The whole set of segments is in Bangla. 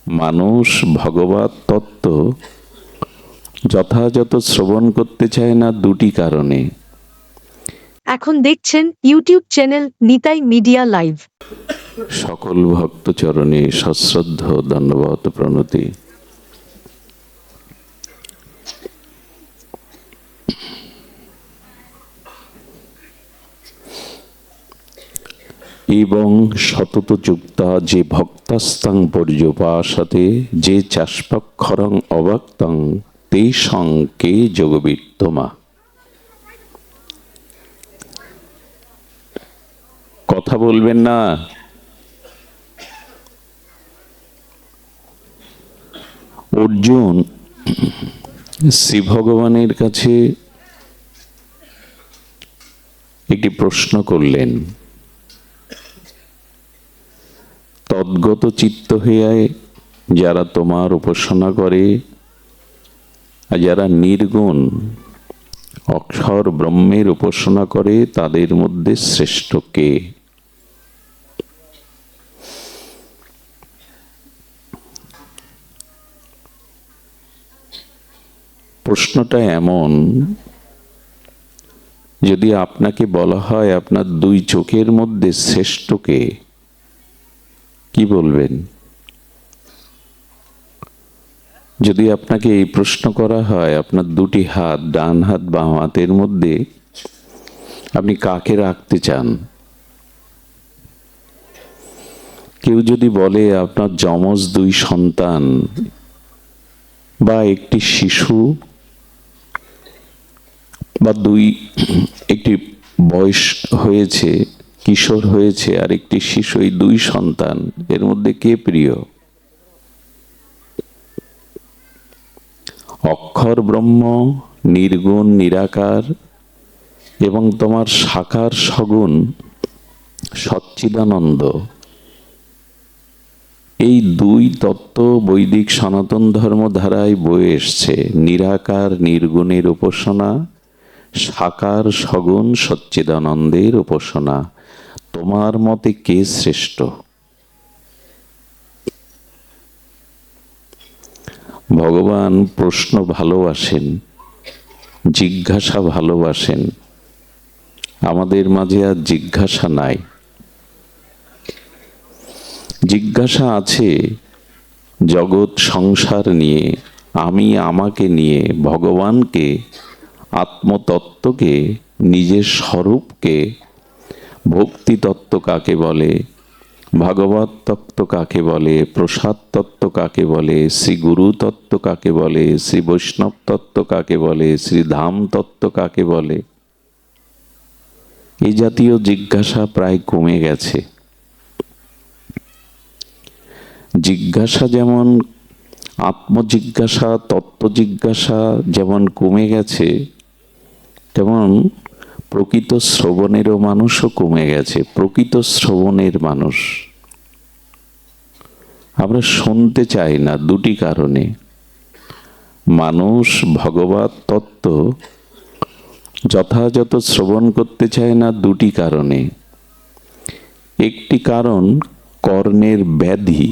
মানুষ ভগবত তত্ত্ব যথাযথ শ্রবণ করতে চায় না দুটি কারণে। এখন দেখছেন YouTube channel Nitai media live. সকল ভক্ত চরণে সশ্রদ্ধ দণ্ডবত প্রণতি। এবং সতত যুক্তা যে ভক্তাস্তাং পর্যপাসতে যে চাষ্পাক্ষরং অবাক্তং তে সঙ্কে যোগবিত্তমা। কথা বলবেন না। অর্জুন শ্রী ভগবানের কাছে একটি প্রশ্ন করলেন, তদ্গত চিত্ত হয়ে যারা তোমার উপাসনা করে আর যারা নির্গুণ অক্ষর ব্রহ্মের উপাসনা করে তাদের মধ্যে শ্রেষ্ঠ কে? প্রশ্নটা এমন, যদি আপনাকে বলা হয় আপনার দুই চোখের মধ্যে শ্রেষ্ঠ কে, কি বলবেন? যদি আপনাকে এই প্রশ্ন করা হয় আপনার দুটি হাত, ডান হাত বাম হাতের মধ্যে আপনি কাকে রাখতে চান? কেউ যদি বলে আপনার যমজ দুই সন্তান বা একটি শিশু বা একটি বয়স হয়েছে, কিশোর হয়েছে আর একটি শিশু, এই দুই সন্তান, এর মধ্যে কে প্রিয়? অক্ষর ব্রহ্ম নির্গুণ নিরাকার এবং তোমার সাকার সগুণ সচ্চিদানন্দ, এই দুই তত্ত্ব বৈদিক সনাতন ধর্ম ধারায় বয়ে এসছে। নিরাকার নির্গুণের উপাসনা, সাকার সগুণ সচ্চিদানন্দের উপাসনা। তোমার মতে কে শ্রেষ্ঠ? ভগবান প্রশ্ন ভালোবাসেন, জিজ্ঞাসা ভালোবাসেন। আমাদের মাঝে আর জিজ্ঞাসা নাই। জিজ্ঞাসা আছে জগৎ সংসার নিয়ে, আমি আমাকে নিয়ে, ভগবানকে, আত্মতত্ত্বকে, নিজের স্বরূপকে, ভক্তি তত্ত্ব কাকে বলে, ভাগবত তত্ত্ব কাকে বলে, প্রসাদ তত্ত্ব কাকে বলে, শ্রী গুরু তত্ত্ব কাকে বলে, শ্রী বৈষ্ণব তত্ত্ব কাকে বলে, শ্রী ধাম তত্ত্ব কাকে বলে, এই জাতীয় জিজ্ঞাসা প্রায় কমে গেছে। জিজ্ঞাসা যেমন আত্মজিজ্ঞাসা, তত্ত্ব জিজ্ঞাসা যেমন কমে গেছে, তেমন প্রকৃত শ্রবণেরও মানুষও কমে গেছে। প্রকৃত শ্রবণের মানুষ আমরা শুনতে চাই না দুটি কারণে। মানুষ ভগবত তত্ত্ব যথাযথ শ্রবণ করতে চায় না দুটি কারণে। একটি কারণ কর্ণের ব্যাধি।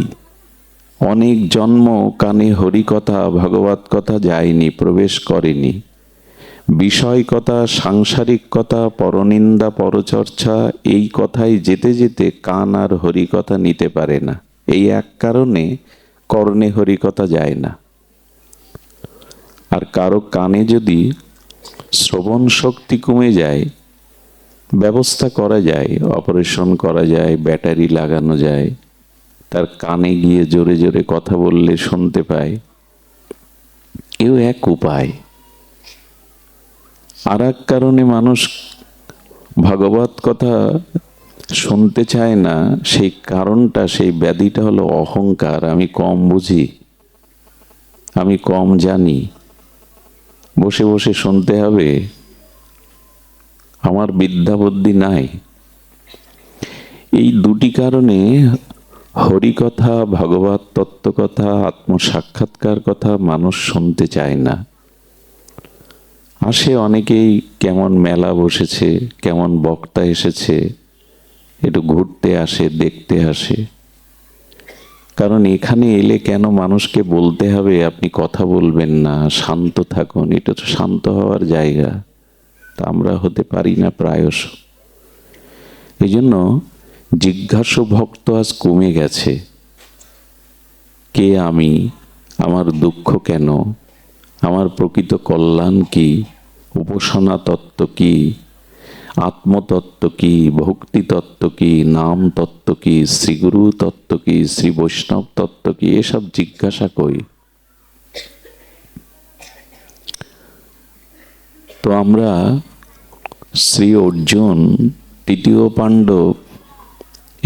অনেক জন্ম কানে হরিকথা ভগবত কথা যায়নি, প্রবেশ করেনি। বিষয় কথা, সাংসারিক কথা, পরনিন্দা পরচর্চা, এই কথায় যেতে যেতে কান আর হরিকথা নিতে পারে না। এই এক কারণে কর্ণে হরিকথা যায় না। আর কারো কানে যদি শ্রবণ শক্তি কমে যায়, ব্যবস্থা করা যায়, অপারেশন করা যায়, ব্যাটারি লাগানো যায়, তার কানে গিয়ে জোরে জোরে কথা বললে শুনতে পায়, এও এক উপায়। আর এক কারণে মানুষ ভাগবত কথা শুনতে চায় না, সেই কারণটা, সেই ব্যাধিটা হলো অহংকার। আমি কম বুঝি, আমি কম জানি, বসে বসে শুনতে হবে, আমার বিদ্যা বুদ্ধি নাই। এই দুটি কারণে হরিকথা, ভগবত তত্ত্বকথা, আত্মসাক্ষাৎকার কথা মানুষ শুনতে চায় না। আসে অনেকেই, কেমন মেলা বসেছে, কেমন বক্তা এসেছে, একটু ঘুরতে আসে, দেখতে আসে। কারণ এখানে এলে কেন মানুষকে বলতে হবে আপনি কথা বলবেন না, শান্ত থাকুন? এটা তো শান্ত হওয়ার জায়গা, তা আমরা হতে পারি না প্রায়শ। এই জন্য জিজ্ঞাসু ভক্ত আজ কমে গেছে। কে আমি? আমার দুঃখ কেন? আমার প্রকৃত কল্যাণ কি? উপাসনা তত্ত্ব কি? আত্মতত্ত্ব কি? ভক্তি তত্ত্ব কি? নাম তত্ত্ব কি? শ্রীগুরু তত্ত্ব কি? শ্রী বৈষ্ণব তত্ত্ব কি? এসব জিজ্ঞাসা কই? তো আমরা শ্রী অর্জুন তৃতীয় পাণ্ডব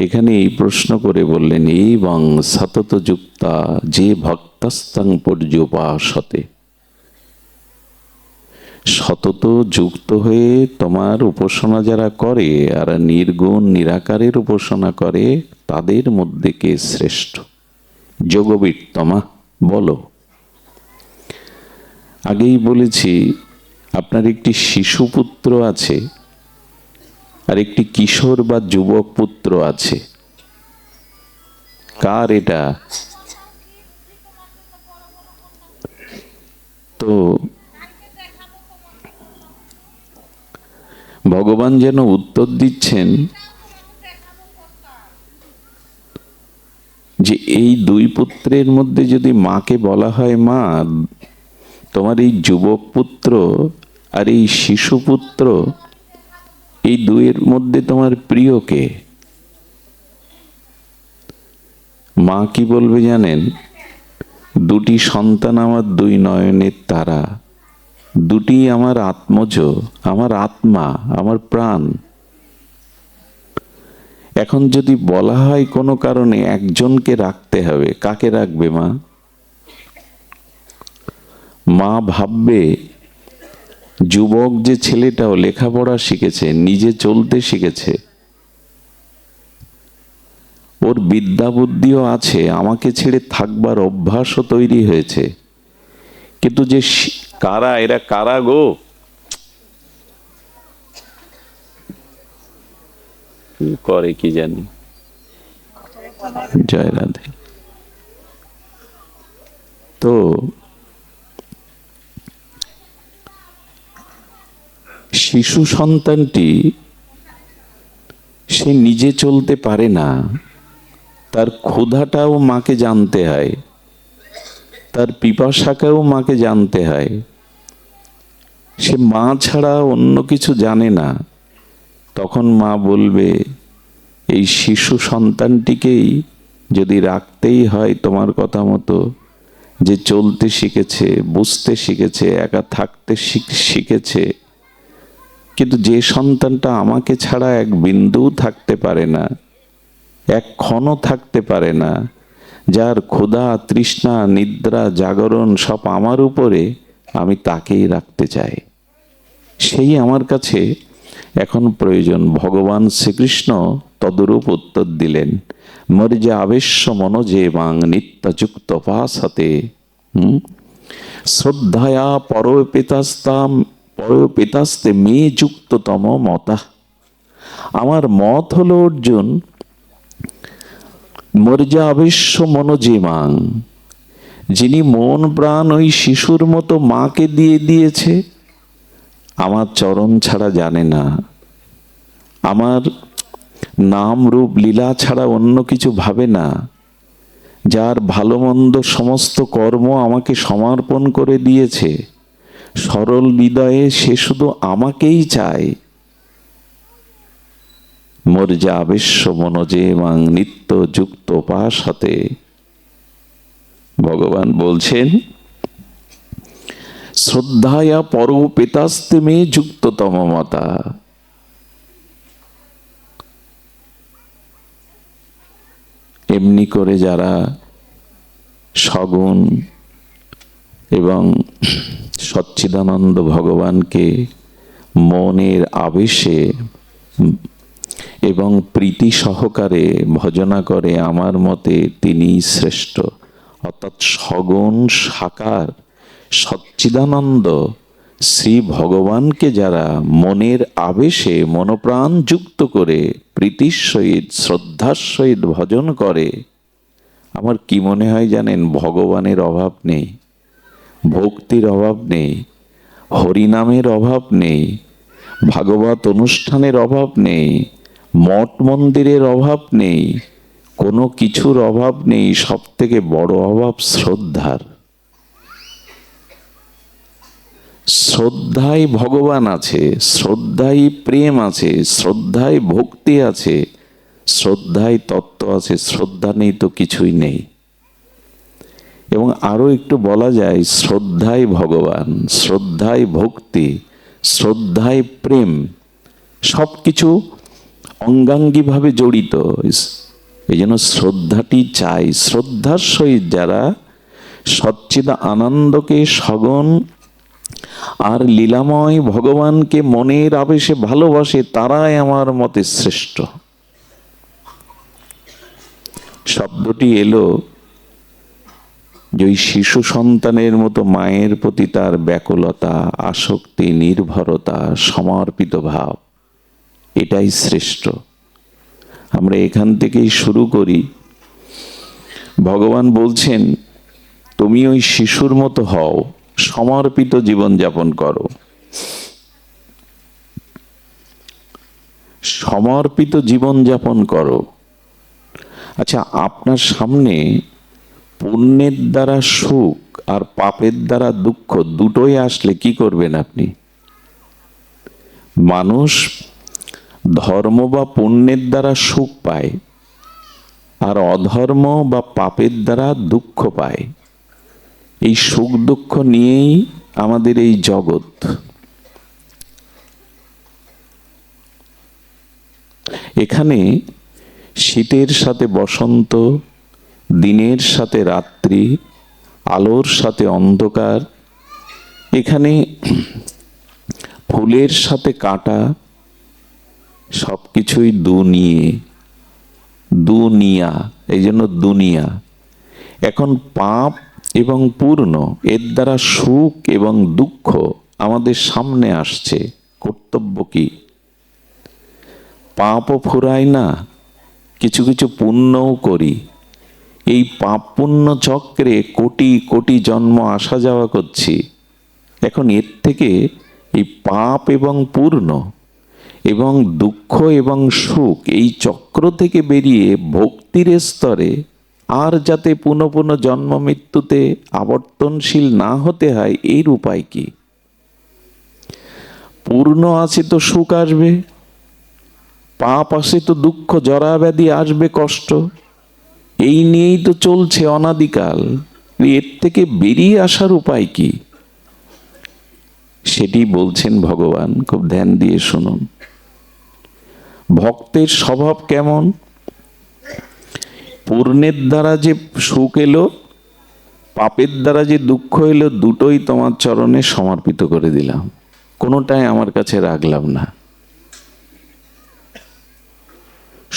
এখানে এই প্রশ্ন করে বললেন, এই বং সতত যুক্তা যে ভক্তাস্তাং পর্যুপাসতে, সতত যুক্ত হয়ে তোমার উপাসনা যারা করে আর নির্গুণ নিরাকারের উপাসনা করে তাদের মধ্যে কে শ্রেষ্ঠ? যোগবিত্তমা, বলো। আগেই বলেছি আপনার একটি শিশুপুত্র আছে আর একটি কিশোর বা যুবক পুত্র আছে। কার এটা? তো ভগবান যেন উত্তর দিচ্ছেন যে এই দুই পুত্রের মধ্যে যদি মাকে বলা হয়, মা তোমার এই যুবক পুত্র আর এই শিশু পুত্র, এই দুইয়ের মধ্যে তোমার প্রিয় কে? মা কি বলবে জানেন? দুটি সন্তান আমার দুই নয়নের তারা, দুটি আমার আত্মজ, আমার আত্মা, আমার প্রাণ। এখন যদি বলা হয় কোনো কারণে একজনকে রাখতে হবে, কাকে রাখবে মা? মা ভাববে যুবক যে ছেলেটাও লেখাপড়া শিখেছে, নিজে চলতে শিখেছে, ওর বিদ্যা বুদ্ধিও আছে, আমাকে ছেড়ে থাকবার অভ্যাসও তৈরি হয়েছে, কিন্তু যে কারা এরা, কারা গো? করে কি জানি। জয় রাধে। তো শিশু সন্তানটি সে নিজে চলতে পারে না, তার ক্ষুধাটাও মাকে জানতে হয়, তার পিপাসাকেও মাকে জানতে হয়। সে মা ছাড়া অন্য কিছু জানে না। তখন মা বলবে, এই শিশু সন্তানটিকেই যদি রাখতেই হয় তোমার কথা মতো, যে চলতে শিখেছে, বুঝতে শিখেছে, একা থাকতে শিখেছে, কিন্তু যে সন্তানটা আমাকে ছাড়া এক বিন্দুও থাকতে পারে না, এক ক্ষণও থাকতে পারে না, যার ক্ষুধা তৃষ্ণা নিদ্রা জাগরণ সব আমার উপরে, আমি তাকেই রাখতে চাই। সেই আমার কাছে এখন প্রয়োজন। ভগবান শ্রীকৃষ্ণ তদরূপ উত্তর দিলেন, মর্যা আবেশ্য মনোজে বাং নিত্যযুক্ত পাশাতে শ্রদ্ধায়া পরপিতাস্তে মে যুক্ততম মতা। আমার মত হলো অর্জুন, মর্যা আবেশ্য মনোজে মাং, যিনি মন প্রাণ ওই শিশুর মতো মাকে দিয়ে দিয়েছে, আমার চরণ ছাড়া জানে না, আমার নাম রূপ লীলা ছাড়া অন্য কিছু ভাবে না, যার ভালো মন্দ সমস্ত কর্ম আমাকে সমর্পণ করে দিয়েছে, সরল হৃদয়ে সে শুধু আমাকেই চায়। মর্যা আবেশ্য মনোজে মাং নিত্য যুক্ত পাশাতে। ভগবান বলছেন, শ্রদ্ধায়া পরপিতাস্তে মে যুক্ততম মতা। এমনি করে যারা সগুণ এবং সচ্চিদানন্দ ভগবানকে মনের আবেশে এবং প্রীতি সহকারে ভজনা করে, আমার মতে তিনি শ্রেষ্ঠ। অর্থাৎ সগুণ সাকার সচ্চিদানন্দ শ্রী ভগবানকে যারা মনের আবেশে মনপ্রাণ যুক্ত করে প্রীতির সহিত শ্রদ্ধার সহিত ভজন করে, আমার কি মনে হয় জানেন, ভগবানের অভাব নেই, ভক্তির অভাব নেই, হরিনামের অভাব নেই, ভাগবত অনুষ্ঠানের অভাব নেই, মঠ মন্দিরের অভাব নেই, কোনো কিছুর অভাব নেই। সব থেকে বড় অভাব শ্রদ্ধার। শ্রদ্ধায় ভগবান আছে, শ্রদ্ধায় প্রেম আছে, শ্রদ্ধায় ভক্তি আছে, শ্রদ্ধায় তত্ত্ব আছে। শ্রদ্ধা নেই তো কিছুই নেই। এবং আরো একটু বলা যায়, শ্রদ্ধায় ভগবান, শ্রদ্ধায় ভক্তি, শ্রদ্ধায় প্রেম, সবকিছু অঙ্গাঙ্গিভাবে জড়িত। এই জন্য শ্রদ্ধাটি চাই। শ্রদ্ধার সহিত যারা সচ্চিদ আনন্দকে সগুণ আর লীলাময় ভগবানকে মনের আবেশে ভালোবাসে, তারাই আমার মতে শ্রেষ্ঠ। শব্দটি এলো যে ওই শিশু সন্তানের মতো মায়ের প্রতি তার ব্যাকুলতা, আসক্তি, নির্ভরতা, সমর্পিত ভাব, এটাই শ্রেষ্ঠ। আমরা এখান থেকেই শুরু করি। ভগবান বলছেন, তুমি ওই শিশুর মতো হও, সমর্পিত জীবন যাপন করো। সমর্পিত জীবন যাপন করো। আচ্ছা, আপনার সামনে পুণ্যের দ্বারা সুখ আর পাপের দ্বারা দুঃখ দুটোই আসলে কি করবেন আপনি? মানুষ ধর্ম বা পুণ্যের দ্বারা সুখ পায়, আর অধর্ম বা পাপের দ্বারা দুঃখ পায়। এই সুখ দুঃখ নিয়েই আমাদের এই জগৎ। এখানে শীতের সাথে বসন্ত, দিনের সাথে রাত্রি, আলোর সাথে অন্ধকার, এখানে ফুলের সাথে কাঁটা, সবকিছুই দুনিয়া। এই জন্য দুনিয়া। এখন পাপ এবং পূর্ণ, এর দ্বারা সুখ এবং দুঃখ আমাদের সামনে আসছে। কর্তব্য কি? পাপও ফুরায় না, কিছু কিছু পুণ্যও করি। এই পাপ পুণ্য চক্রে কোটি কোটি জন্ম আসা যাওয়া করছি। এখন এর থেকে এই পাপ এবং পূর্ণ এবং দুঃখ এবং সুখ, এই চক্র থেকে বেরিয়ে ভক্তির স্তরে আর যাতে পুনঃ পুনঃ জন্ম মৃত্যুতে আবর্তনশীল না হতে হয়, এর উপায় কি? পূর্ণ আছে তো সুখ আসবে, পাপ আসে তো দুঃখ, জরা ব্যাধি আসবে, কষ্ট। এই নিয়েই তো চলছে অনাদিকাল। এর থেকে বেরিয়ে আসার উপায় কি? সেটি বলছেন ভগবান। খুব ধ্যান দিয়ে শুনুন। ভক্তের স্বভাব কেমন? পূর্ণের দ্বারা যে সুখ এলো, পাপের দ্বারা যে দুঃখ এলো, দুটোই তোমার চরণে সমর্পিত করে দিলাম, কোনোটাই আমার কাছে রাখলাম না।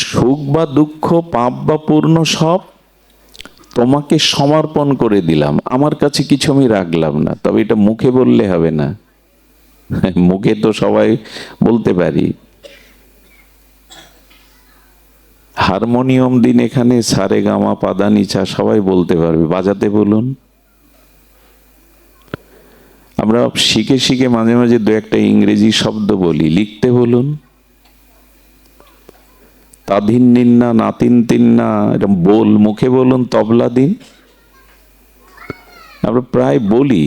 সুখ বা দুঃখ, পাপ বা পূর্ণ, সব তোমাকে সমর্পণ করে দিলাম, আমার কাছে কিছু আমি রাখলাম না। তবে এটা মুখে বললে হবে না। মুখে তো সবাই বলতে পারি। হারমোনিয়াম দিন এখানে সারে গামা পাদা নিচা সবাই বলতে পারবে, বাজাতে বলুন। আমরা শিখে শিখে মাঝে মাঝে দু একটা ইংরেজি শব্দ বলি, লিখতে বলুন। তাধিন নিন্না, নাতিন তিন্না, এরকম বল, মুখে বলুন। তবলা দিন, আমরা প্রায় বলি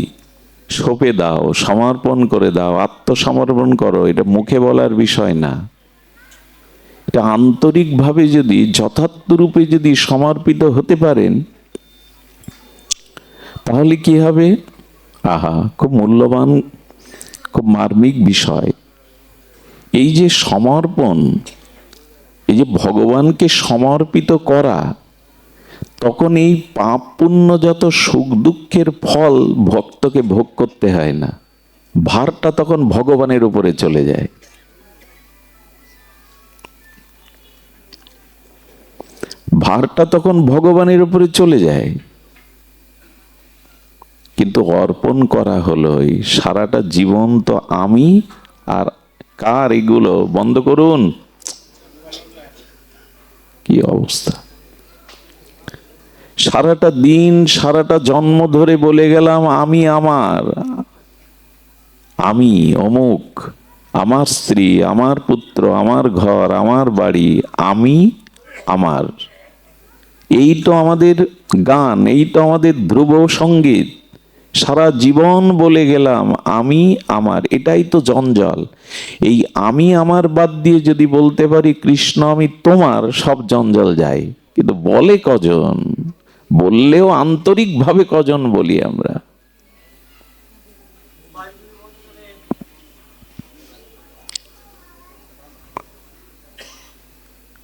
সঁপে দাও, সমর্পণ করে দাও, আত্মসমর্পণ করো। এটা মুখে বলার বিষয় না। এটা আন্তরিকভাবে যদি, যথার্থ রূপে যদি সমর্পিত হতে পারেন, তাহলে কি হবে? আহা, খুব মূল্যবান, খুব মার্মিক বিষয়। এই যে সমর্পণ, এই যে ভগবানকে সমর্পিত করা, তখন এই পাপ পুণ্য যত সুখ দুঃখের ফল ভক্তকে ভোগ করতে হয় না। ভারটা তখন ভগবানের উপরে চলে যায়। ভারটা তখন ভগবানের উপরে চলে যায়। কিন্তু অর্পণ করা হলো এই সারাটা জীবন তো আমি আর কার, এগুলো বন্ধ করুন। কি অবস্থা! সারাটা দিন সারাটা জন্ম ধরে বলে গেলাম আমি আমার, আমি অমুক, আমার স্ত্রী, আমার পুত্র, আমার ঘর, আমার বাড়ি, আমি আমার। এই তো আমাদের গান, এই তো আমাদের ধ্রুব সঙ্গীত। সারা জীবন বলে গেলাম আমি আমার, এটাই তো জঞ্জাল। এই আমি আমার বাদ দিয়ে যদি বলতে পারি কৃষ্ণ আমি তোমার, সব জঞ্জাল যায়। কিন্তু বলে কজন? বললেও আন্তরিকভাবে কজন বলি আমরা?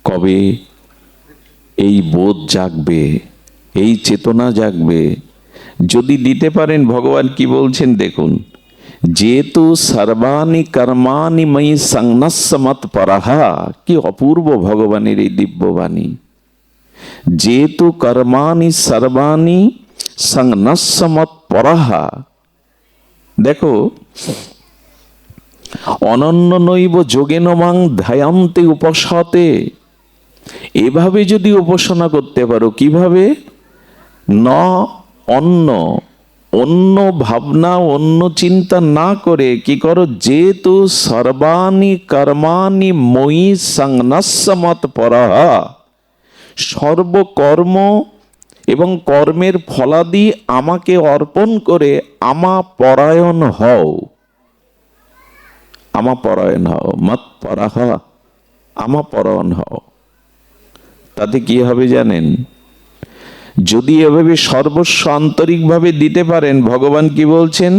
কবে এই বোধ জাগবে, এই চেতনা জাগবে? যদি দিতে পারেন, ভগবান কি বলছেন দেখুন, যেতু সর্বাণি কর্মাণি ময়ি সংন্যস্য মত পরহা। কি অপূর্ব ভগবানের এই দিব্যবাণী। যেতু কর্মাণি সর্বাণি সংন্যস্য মত পরহা। দেখো, অনন্য নৈব যোগেন মাং ধ্যায়ন্তে উপসতে। এভাবে যদি উপাসনা করতে পারো, কিভাবে? ন অন্য, অন্য ভাবনা, অন্য চিন্তা না করে কি করো, যেতু সর্বাণি কর্মাণি মই সংন্যস্য মত পরহা। সর্বকর্ম এবং কর্মের ফলাদি আমাকে অর্পণ করে আমা পরায়ণ হও। আমা পরায়ণ হও, মত পরাহা, আমা পরায়ণ হও। তাতে কি হবে জানেন? যদি এভাবে সর্বস্ব আন্তরিকভাবে দিতে পারেন, ভগবান কি বলছেন,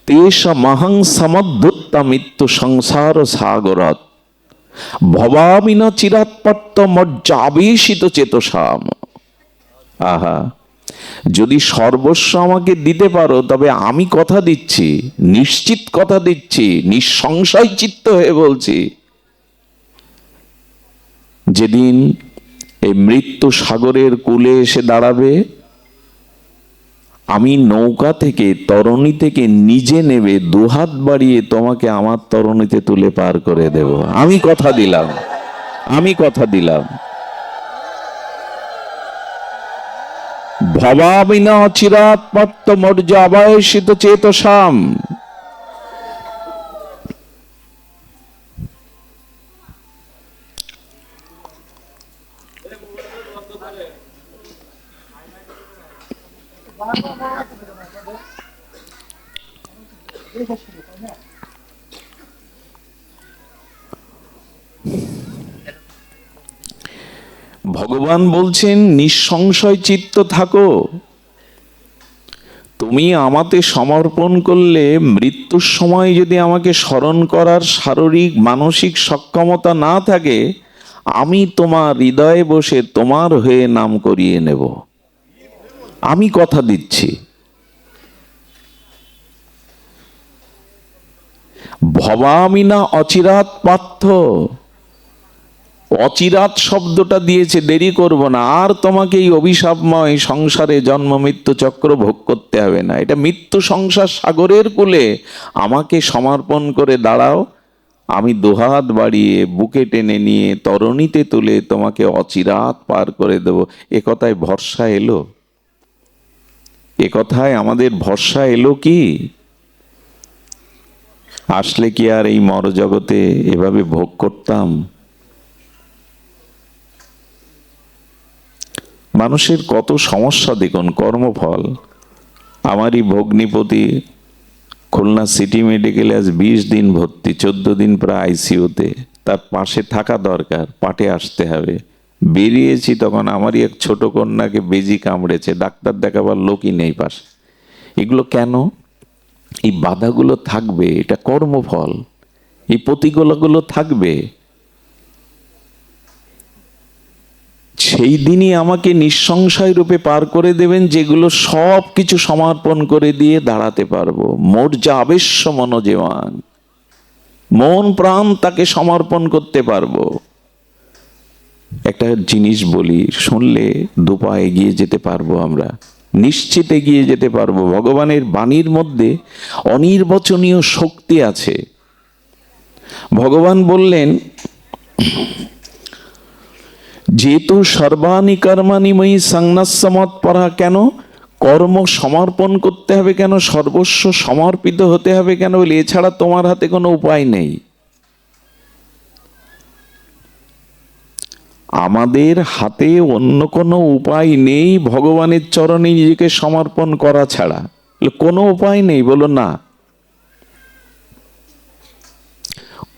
তেষ মহং সমদ্ভুত্তা মৃত্যু সংসার সাগরত ভবামিন চিরাৎপত্ত মজ্জাবেশিত চেতসাম। আহা, যদি সর্বস্ব আমাকে দিতে পারো, তবে আমি কথা দিচ্ছি, নিশ্চিত কথা দিচ্ছি, নিঃসংশয় চিত্ত হয়ে বলছি, যেদিন এই মৃত্যু সাগরের কূলে এসে দাঁড়াবে, আমি নৌকা থেকে, তরণী থেকে নিজে নেবে দুহাত বাড়িয়ে তোমাকে আমার তরণীতে তুলে পার করে দেব। আমি কথা দিলাম, আমি কথা দিলাম। ভবামিনা চিরাৎ পত্ত মর্যাবায়সিত চেতসাম। ভগবান বলছেন নিঃসংশয় চিত্ত থাকো। তুমি আমাতে সমর্পণ করলে, মৃত্যুর সময় যদি আমাকে স্মরণ করার শারীরিক মানসিক সক্ষমতা না থাকে, আমি তোমার হৃদয়ে বসে তোমার হয়ে নাম করিয়ে নেব। আমি কথা দিচ্ছি। ভবামিনা অচিরাৎ পার্থ। অচিরাৎ শব্দটা দিয়েছে, দেরি করব না, আর তোমাকে এই অভিশাপময় সংসারে জন্ম মৃত্যু চক্র ভোগ করতে হবে না। এটা মৃত্যু সংসার সাগরের কূলে আমাকে সমর্পণ করে দাঁড়াও, আমি দুহাত বাড়িয়ে বুকে টেনে নিয়ে তরণীতে তুলে তোমাকে অচিরাৎ পার করে দেব। এ কথায় ভরসা এলো? এ কথায় আমাদের ভরসা এলো কি? আসলে কি আর এই মরজগতে এভাবে ভোগ করতাম? মানুষের কত সমস্যা দেখুন, কর্মফল। আমারই ভগ্নিপতি খুলনা সিটি মেডিকেলে আজ 20 দিন ভর্তি, 14 দিন প্রায় আইসিইউতে। তার পাশে থাকা দরকার, পাটে আসতে হবে। বেরিয়েছি তখন আমারই এক ছোট কন্যাকে বেজি কামড়েছে, ডাক্তার দেখাবার লোকই নেই পাশে। এগুলো কেন? এই বাধাগুলো থাকবে, এটা কর্মফল। এই প্রতিকূলগুলো থাকবে। সেই দিনই আমাকে নিঃসংশয় রূপে পার করে দেবেন, যেগুলো সব কিছু সমর্পণ করে দিয়ে দাঁড়াতে পারবো। মোর যা আবেশ্য মনোজীবন, মন প্রাণ তাকে সমর্পণ করতে পারবো। একটা জিনিস বলি, শুনলে দুপা এগিয়ে যেতে পারবো, আমরা নিশ্চিত এগিয়ে যেতে পারবো। ভগবানের বাণীর মধ্যে অনির্বচনীয় শক্তি আছে। ভগবান বললেন যেহেতু সর্বাণি কর্মাণি ময়ি সংন্যাসমত পরা, কেন কর্ম সমর্পণ করতে হবে, কেন সর্বস্ব সমর্পিত হতে হবে, কেন বলে এছাড়া তোমার হাতে কোনো উপায় নেই। আমাদের হাতে অন্য কোনো উপায় নেই ভগবানের চরণে নিজেকে সমর্পণ করা ছাড়া। কোনো উপায় নেই, বলো না।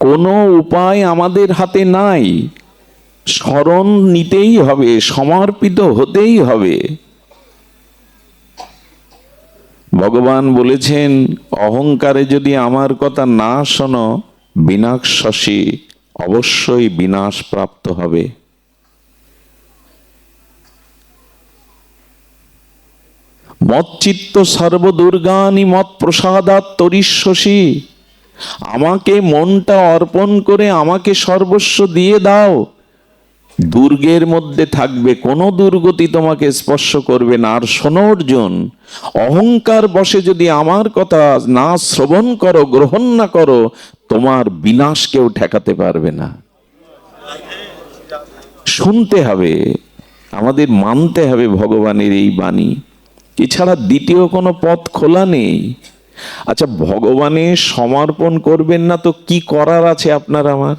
কোনো উপায় আমাদের হাতে নাই। শরণ নিতেই হবে, সমর্পিত হতেই হবে। ভগবান বলেছেন, অহংকারে যদি আমার কথা না শোনো, বিনাশসী, অবশ্যই বিনাশ প্রাপ্ত হবে। মচ্চিত্ত সর্বদুর্গানি মত প্রসাদাৎ তরিষ্যসি। আমাকে মনটা অর্পণ করে আমাকে সর্বস্ব দিয়ে দাও, দুর্গের মধ্যে থাকবে, কোনো দুর্গতি তোমাকে স্পর্শ করবে না। আর শোনো অর্জুন, অহংকার বশে যদি আমার কথা না শ্রবণ করো, গ্রহণ না করো, তোমার বিনাশ কেউ ঠেকাতে পারবে না। শুনতে হবে, আমাদের মানতে হবে ভগবানের এই বাণী, এছাড়া দ্বিতীয় কোনো পথ খোলা নেই। আচ্ছা, ভগবানের সমর্পণ করবেন না তো কি করার আছে আপনার আমার?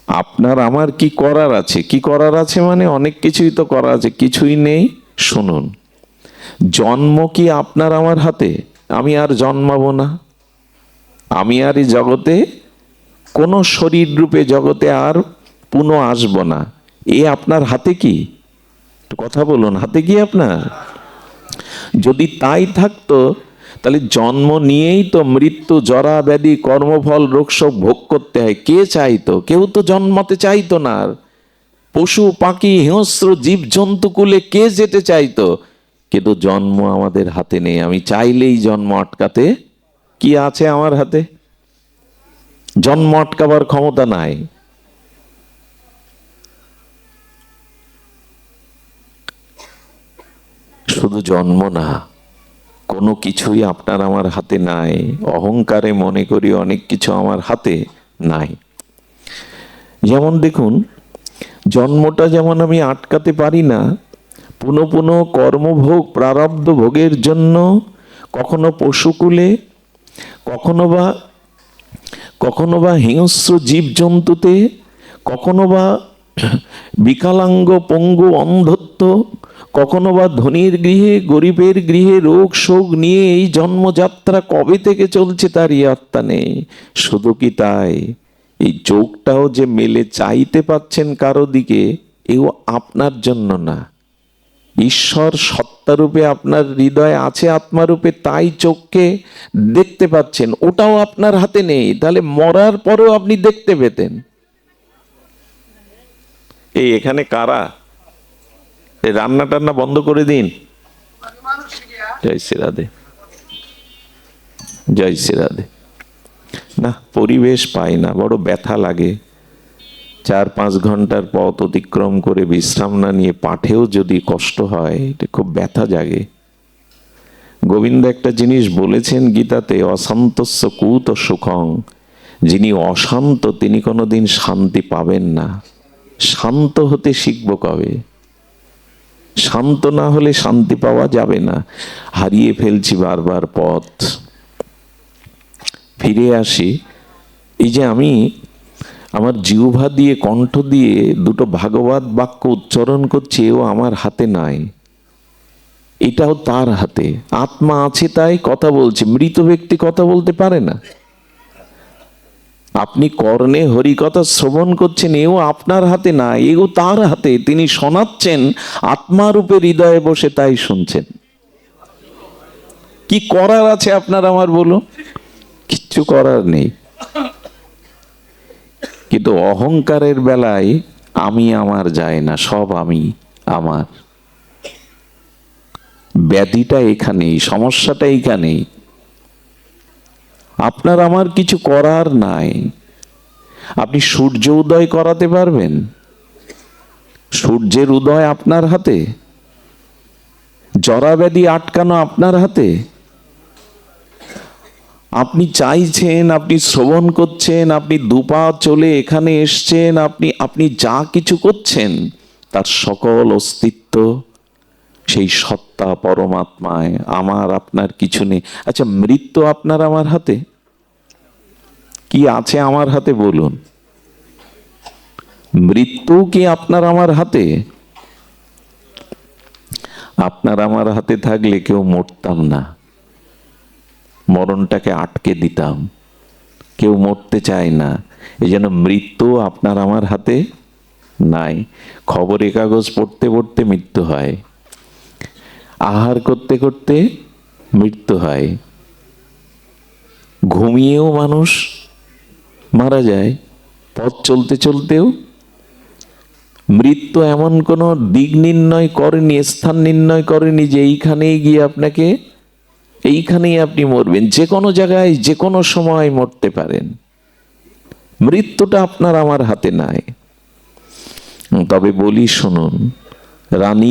আপনার আমার কি করার আছে? কি করার আছে মানে অনেক কিছুই তো করা আছে, কিছুই নেই। শুনুন, জন্ম কি আপনার আমার হাতে? আমি আর জন্মাবো না, আমি আর এই জগতে কোন শরীর রূপে জগতে আর পুনঃ আসব না, এ আপনার হাতে কি? কথা বলুন, হাতে কি আপনার? যদি তাই থাকতো তাহলে জন্ম নিয়েই তো মৃত্যু, জরা ব্যাধি, কর্মফল, রোগ শোক ভোগ করতে হয়। কে চাইতো? কেউ তো জন্মাতে চাইতো না। পশু পাখি হিংস্র জীব জন্তু কুলে কে যেতে চাইতো? কিন্তু জন্ম আমাদের হাতে নেই। আমি চাইলেই জন্ম আটকাতে কি আছে আমার হাতে? জন্ম আটকাবার ক্ষমতা নাই। শুধু জন্ম না, কোনো কিছুই আপনার আমার হাতে নাই। অহংকারে মনে করি অনেক কিছু আমার হাতে নাই। যেমন দেখুন, জন্মটা যেমন আমি আটকাতে পারি না, পুনঃ পুনঃ কর্মভোগ, প্রারব্ধ ভোগের জন্য কখনো পশুকুলে, কখনো বা হিংস্র জীবজন্তুতে, কখনো বা বিকলাঙ্গ পঙ্গু অন্ধত্ব, কখনো বা ধনীর গৃহে গরিবের গৃহে রোগ শোক নিয়ে এই জন্মযাত্রা কবে থেকে চলছে তার ইয়ত্তা নেই। শুধু কি তাই, এই চোখটাও যে মেলে চাইতে পাচ্ছেন কারো দিকে, এও আপনার জন্য না। ঈশ্বর সত্তারূপে আপনার হৃদয়ে আছে আত্মারূপে, তাই চোখকে দেখতে পাচ্ছেন, ওটাও আপনার হাতে নেই। তাহলে মরার পরেও আপনি দেখতে পেতেন। এই এখানে কারা রান্না টান্না বন্ধ করে দিন। জয় শ্রী রাধে, জয় শ্রী রাধে। না, পরিবেশ পাই না, বড় ব্যথা লাগে। 4-5 ঘন্টার পথ অতিক্রম করে বিশ্রাম না নিয়ে পাঠেও যদি কষ্ট হয়, এটা খুব ব্যথা জাগে। গোবিন্দ একটা জিনিস বলেছেন গীতাতে, অশান্তস্য কুত সুখং। যিনি অশান্ত তিনি কোনোদিন শান্তি পাবেন না। শান্ত হতে শিখব কবে? শান্ত না হলে শান্তি পাওয়া যাবে না। হারিয়ে ফেলছি বারবার পথ। ফিরে আসি, এই যে আমি আমার জিহ্বা দিয়ে, কণ্ঠ দিয়ে দুটো ভাগবত বাক্য উচ্চারণ করছি, এও আমার হাতে নাই, এটাও তার হাতে। আত্মা আছে তাই কথা বলছে, মৃত ব্যক্তি কথা বলতে পারে না। আপনি কর্ণে হরিকথা শ্রবণ করছেন, এও আপনার হাতে না, এও তার হাতে। তিনি শোনাচ্ছেন আত্মারূপে হৃদয়ে বসে, তাই শুনছেন। কি করার আছে আপনার আমার, বলুন? কিচ্ছু করার নেই। কিন্তু অহংকারের বেলায় আমি আমার যায় না, সব আমি আমার। ব্যাধিটা এখানেই, সমস্যাটা এইখানেই। আপনার আমার কিছু করার নাই। আপনি সূর্য উদয় করাতে পারবেন? সূর্যের উদয় আপনার হাতে? জরা ব্যাধি আটকানো আপনার হাতে? আপনি চাইছেন, আপনি শ্রবণ করছেন, আপনি দুপা চলে এখানে এসছেন, আপনি যা কিছু করছেন তার সকল অস্তিত্ব সেই সত্তা পরমাত্মায়, আমার আপনার কিছু নেই। আচ্ছা, মৃত্যু আপনার আমার হাতে? কি আছে আমার হাতে বলুন? মৃত্যু কি আপনার আমার হাতে? আপনার আমার হাতে থাকলে কেউ মরতাম না, মরণটাকে আটকে দিতাম। কেউ মরতে চায় না, এই জন্য মৃত্যু আপনার আমার হাতে নাই। খবরের কাগজ পড়তে পড়তে মৃত্যু হয়, আহার করতে করতে মৃত্যু হয়, ঘুমিয়েও মানুষ মারা যায়, পথ চলতে চলতেও। মৃত্যু এমন কোনো দিক নির্ণয় করেনি, স্থান নির্ণয় করেনি যে এইখানেই গিয়ে আপনাকে, এইখানেই আপনি মরবেন। যে কোনো জায়গায় যে কোনো সময় মরতে পারেন। মৃত্যুটা আপনার আমার হাতে নাই। তবে বলি শুনুন, রানী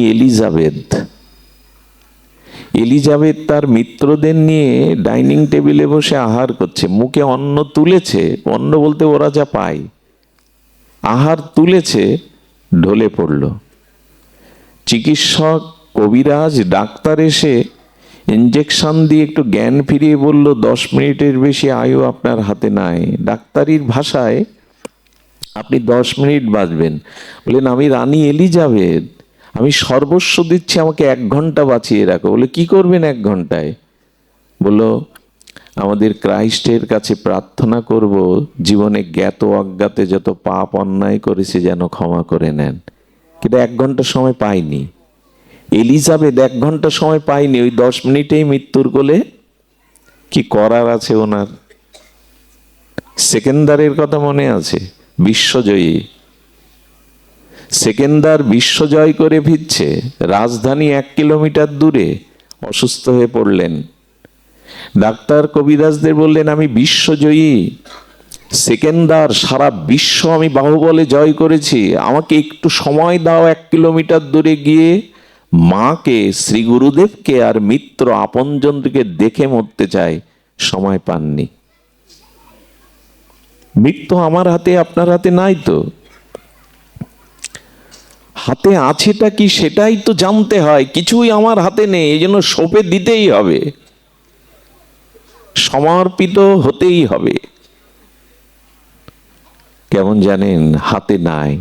এলিজাবেথ তার মিত্রদের নিয়ে ডাইনিং টেবিলে বসে আহার করছে, মুখে অন্ন তুলেছে, অন্ন বলতে ওরা যা পায়, আহার তুলেছে, ঢলে পড়ল। চিকিৎসক, কবিরাজ, ডাক্তার এসে ইঞ্জেকশন দিয়ে একটু জ্ঞান ফিরিয়ে বলল 10 মিনিটের বেশি আয়ু আপনার হাতে নাই। ডাক্তারির ভাষায় আপনি 10 মিনিট বাঁচবেন। বললেন আমি রানী এলিজাবেথ, আমি সর্বস্ব দিচ্ছি, আমাকে 1 ঘন্টা বাঁচিয়ে রাখো। বলে কি করবেন 1 ঘন্টায়? বলল আমাদের ক্রাইস্টের কাছে প্রার্থনা করব জীবনে জ্ঞাত অজ্ঞাতে যত পাপ অন্যায় করেছে যেন ক্ষমা করে নেন। কিন্তু 1 ঘন্টা সময় পাইনি এলিজাবেথ, 1 ঘন্টা সময় পাইনি। ওই 10 মিনিটেই মৃত্যুর কোলে। কি করার আছে ওনার? সেকেন্দারের কথা মনে আছে? বিশ্বজয়ী সেকেন্দার বিশ্বজয় করে ফিরছে, রাজধানী 1 কিলোমিটার দূরে অসুস্থ হয়ে পড়লেন। ডাক্তার কবিরাজদের বললেন আমি বিশ্বজয়ী সেকেন্দার, সারা বিশ্ব আমি বাহুবলে জয় করেছি, আমাকে একটু সময় দাও। 1 কিলোমিটার দূরে গিয়ে মাকে, শ্রী গুরুদেবকে আর মিত্র আপনজনকে দেখে মরতে চাই, সময় পাননি। মৃত্যু আমার হাতে আপনার হাতে নাই তো। হাতে আছেটা কি সেটাই তো জানতে হয়। কিছুই আমার হাতে নেই, এই জন্য সঁপে দিতেই হবে, সমর্পিত হতেই হবে। কেমন জানেন? হাতে নাই,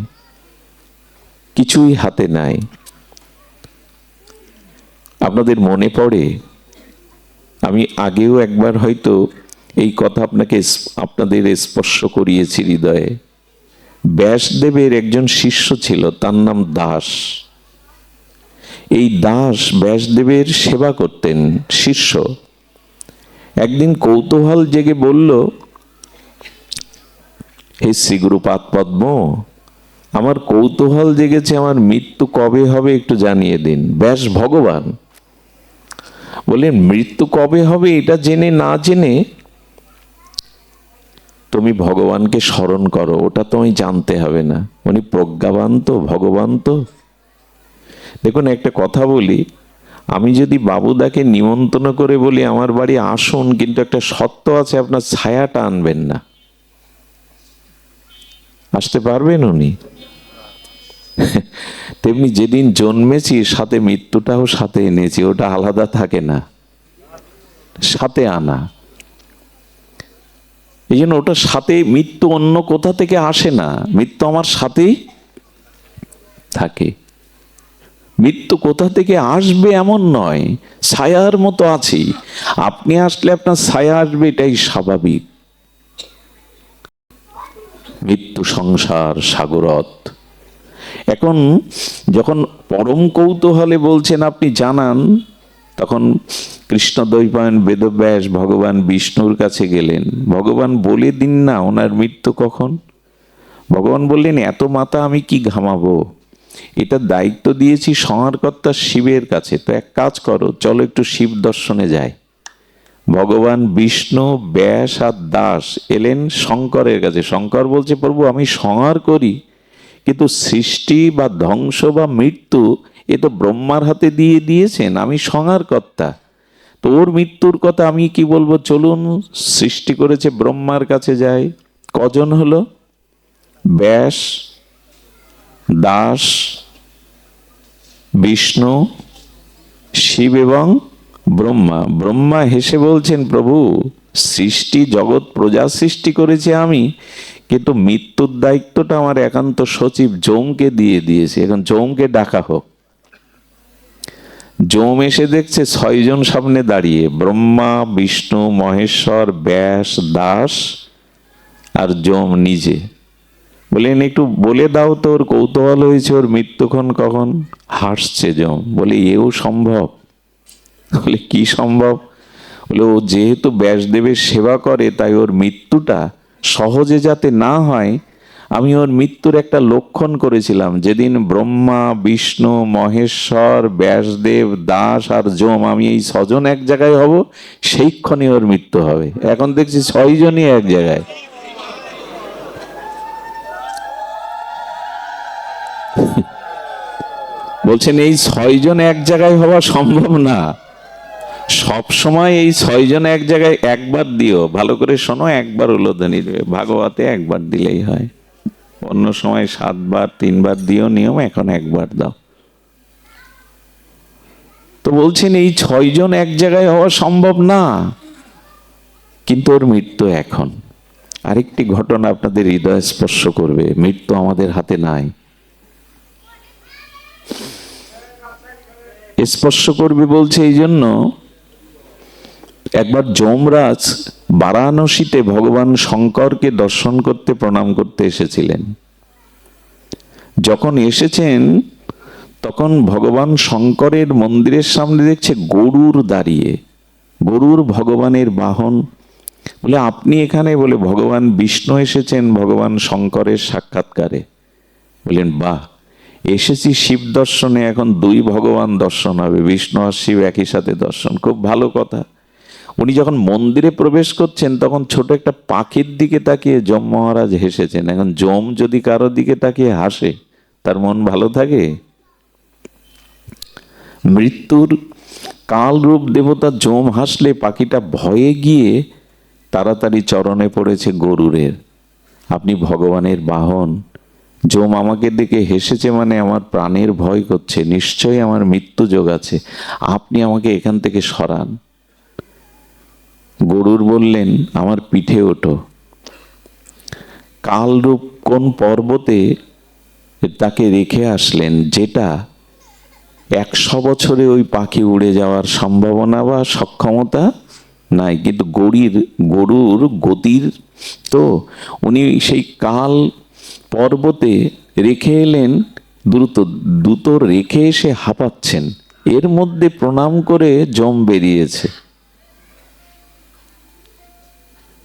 কিছুই হাতে নাই। আপনাদের মনে পড়ে, আমি আগেও একবার হয়তো এই কথা আপনাদের স্পর্শ করিয়েছি হৃদয়ে। ব্যাসদেবের একজন শিষ্য ছিল, তার নাম দাস। এই দাস ব্যাসদেবের সেবা করতেন, শিষ্য। একদিন কৌতূহল জেগে বলল, হে শ্রীগুরুপাদ পদ্ম, আমার কৌতূহল জেগেছে, আমার মৃত্যু কবে হবে একটু জানিয়ে দিন। ব্যাস ভগবান বলেন মৃত্যু কবে হবে এটা জেনে না জেনে তুমি ভগবানকে স্মরণ করো, ওটা তোমায় জানতে হবে না। উনি প্রজ্ঞাবান তো, ভগবান তো। দেখুন একটা কথা বলি, আমি যদি বাবুদাকে নিমন্ত্রণ করে বলি আমার বাড়ি আসুন, কিন্তু একটা শর্ত আছে, আপনার ছায়াটা আনবেন না, আসতে পারবেন উনি? তেমনি যেদিন জন্মেছি সাথে মৃত্যুটাও সাথে এনেছি, ওটা আলাদা থাকে না, সাথে আনা। এই জন্য ওটা সাথে, মৃত্যু অন্য কোথা থেকে আসে না, মৃত্যু আমার সাথেই থাকে। মৃত্যু কোথা থেকে আসবে এমন নয়, ছায়ার মতো আছি। আপনি আসলে আপনার ছায়া আসবে, এটাই স্বাভাবিক। মৃত্যু সংসার সাগরত। এখন যখন পরম কৌতূহলে বলছেন আপনি জানান, তখন কৃষ্ণদ্বৈপায়ন বেদব্যাস ভগবান বিষ্ণুর কাছে গেলেন। ভগবান বলে দিন না ওনার মৃত্যু কখন। ভগবান বললেন এত মাথা আমি কি ঘামাবো, এটা দায়িত্ব দিয়েছি সংহারকর্তা শিবের কাছে, তো এক কাজ করো, চলো একটু শিব দর্শনে যাই। ভগবান বিষ্ণু, ব্যাস আর দাস এলেন শঙ্করের কাছে। শঙ্কর বলছে প্রভু আমি সংহার করি, কিন্তু সৃষ্টি বা ধ্বংস বা মৃত্যু এ তো ব্রহ্মার হাতে দিয়ে দিয়েছেন, আমি সংহারকর্তা। তো ওর মৃত্যুর কথা আমি কি বলবো, চলুন সৃষ্টি করেছে ব্রহ্মার কাছে যাই। কজন হলো? ব্যাস, দাস, বিষ্ণু, শিব এবং ব্রহ্মা। ব্রহ্মা হেসে বলছেন, প্রভু সৃষ্টি জগৎ প্রজা সৃষ্টি করেছে আমি, কিন্তু মৃত্যুর দায়িত্বটা আমার একান্ত সচিব যমকে দিয়ে দিয়েছে, এখন যমকে ডাকা হোক। যম এসে দেখছে 6 জন সামনে দাঁড়িয়ে, ব্রহ্মা, বিষ্ণু, মহেশ্বর, ব্যাস, দাস আর যম নিজে। বলেন একটু বলে দাও তো, ওর কৌতূহল হয়েছে ওর মৃত্যুক্ষণ কখন। হাসছে যম, বলে এও সম্ভব? বলে কি সম্ভব? বলে ও যেহেতু ব্যাসদেবের সেবা করে, তাই ওর মৃত্যুটা সহজে যাতে না হয়, আমি ওর মৃত্যুর একটা লক্ষণ করেছিলাম। যেদিন ব্রহ্মা, বিষ্ণু, মহেশ্বর, ব্যাসদেব, দাস আর যম, আমি এই 6 জন এক জায়গায় হব, সেইক্ষণই ওর মৃত্যু হবে। এখন দেখছি 6 জনই এক জায়গায়। বলছেন এই 6 জন এক জায়গায় হওয়া সম্ভব না। সব সময় এই 6 জন এক জায়গায় একবার দিও, ভালো করে শোনো, একবার উলোধ্বনি দেবে, ভাগবতে একবার দিলেই হয়। অন্য সময় 7 বার 3 বার দিও নিয়ম, এখন একবার দাও। তো বলছেন এই 6 জন এক জায়গায় হওয়া সম্ভব না, কিন্তু ওর মৃত্যু এখন। আরেকটি ঘটনা আপনাদের হৃদয় স্পর্শ করবে, মৃত্যু আমাদের হাতে নাই, স্পর্শ করবে বলছে এই জন্য। একবার যমরাজ বারাণসীতে ভগবান শঙ্করকে দর্শন করতে, প্রণাম করতে এসেছিলেন। যখন এসেছেন তখন ভগবান শঙ্করের মন্দিরের সামনে দেখছে গরুর দাঁড়িয়ে, গরুর ভগবানের বাহন। বলে আপনি এখানে? বলে ভগবান বিষ্ণু এসেছেন ভগবান শঙ্করের সাক্ষাৎকারে। বললেন বাহ, এসেছি শিব দর্শনে, এখন 2 ভগবান দর্শন হবে, বিষ্ণু আর শিব একই সাথে দর্শন, খুব ভালো কথা। উনি যখন মন্দিরে প্রবেশ করছেন তখন ছোট একটা পাখির দিকে তাকিয়ে যম মহারাজ হেসেছেন। এখন যম যদি কারোর দিকে তাকিয়ে হাসে, তার মন ভালো থাকে? মৃত্যুর কালরূপ দেবতা যম হাসলে পাখিটা ভয়ে গিয়ে তাড়াতাড়ি চরণে পড়েছে গরুরের। আপনি ভগবানের বাহন, যম আমাকে দেখে হেসেছে মানে আমার প্রাণের ভয় করছে, নিশ্চয়ই আমার মৃত্যু যোগ আছে, আপনি আমাকে এখান থেকে সরান। গরুর বললেন আমার পিঠে ওঠো। কালরূপ কোন পর্বতে তাকে রেখে আসলেন, যেটা 100 বছরে ওই পাখি উড়ে যাওয়ার সম্ভাবনা বা সক্ষমতা নাই, কিন্তু গরুর গতির তো উনি সেই কাল পর্বতে রেখে এলেন, দ্রুত রেখে এসে হাঁপাচ্ছেন। এর মধ্যে প্রণাম করে যম বেরিয়েছে।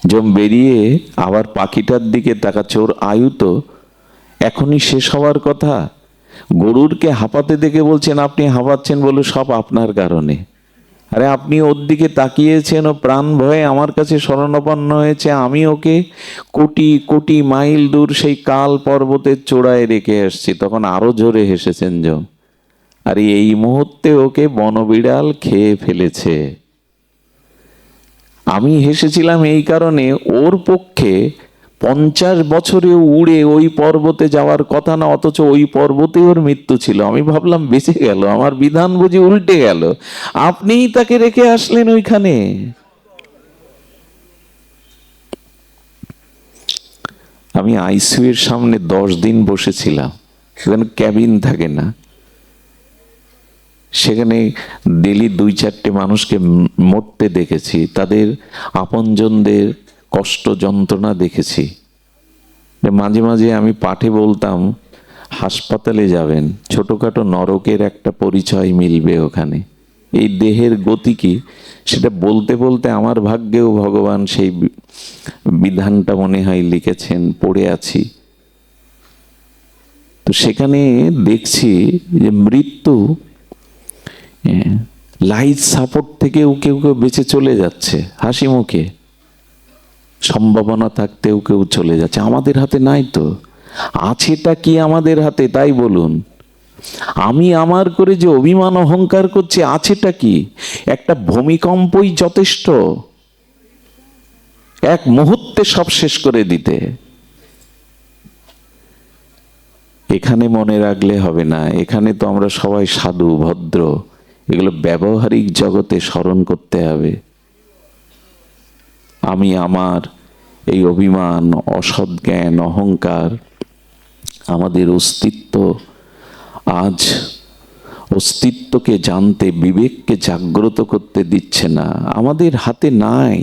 যম বেরিয়ে আবার পাখিটার দিকে তাকাচ্ছে, ওর আয়ু তো এখনই শেষ হওয়ার কথা। গরুরকে হাঁপাতে দেখে বলছেন আপনি হাঁপাচ্ছেন বলে সব আপনার কারণে। আরে আপনি ওর দিকে তাকিয়েছেন, ও প্রাণ ভয়ে আমার কাছে শরণাপন্ন হয়েছে, আমি ওকে কোটি কোটি মাইল দূর সেই কাল পর্বতের চূড়ায় রেখে আসছি। তখন আরো জোরে হেসেছেন যম। আর এই মুহূর্তে ওকে বনবিড়াল খেয়ে ফেলেছে। আমি হেসেছিলাম এই কারণে, ওর পক্ষে 50 বছরে উড়ে ওই পর্বতে যাওয়ার কথা না, অথচ ওই পর্বতে ওর মৃত্যু ছিল। আমি ভাবলাম বেঁচে গেল, আমার বিধান বুঝি উল্টে গেল, আপনিই তাকে রেখে আসলেন ওইখানে। আমি আইসিইউ এর সামনে 10 দিন বসেছিলাম, সেখানে ক্যাবিন থাকে না, সেখানে ডেলি 2-4টে মানুষকে মরতে দেখেছি, তাদের আপনজনদের কষ্ট যন্ত্রণা দেখেছি। মাঝে মাঝে আমি পাঠে বলতাম হাসপাতালে যাবেন, ছোটখাটো নরকের একটা পরিচয় মিলবে ওখানে। এই দেহের গতি কি সেটা বলতে বলতে আমার ভাগ্যেও ভগবান সেই বিধানটা মনে হয় লিখেছেন, পড়ে আছি। তো সেখানে দেখছি যে মৃত্যু লাইফ সাপোর্ট থেকেও কেউ কেউ বেঁচে চলে যাচ্ছে, হাসি মুখে, সম্ভাবনা থাকতেও কেউ চলে যাচ্ছে। আমাদের হাতে নাই তো, আছেটা কি আমাদের হাতে তাই বলুন। আমি আমার করে যে অভিমান অহংকার করছি, আছেটা কি? একটা ভূমিকম্পই যথেষ্ট এক মুহূর্তে সব শেষ করে দিতে। এখানে মনে রাখলে হবে না, এখানে তো আমরা সবাই সাধু ভদ্র, এগুলো ব্যবহারিক জগতে স্মরণ করতে হবে। আমি আমার এই অভিমান, অসৎ জ্ঞান, অহংকার আমাদের অস্তিত্ব আজ অস্তিত্বকে জানতে, বিবেককে জাগ্রত করতে দিচ্ছে না। আমাদের হাতে নাই।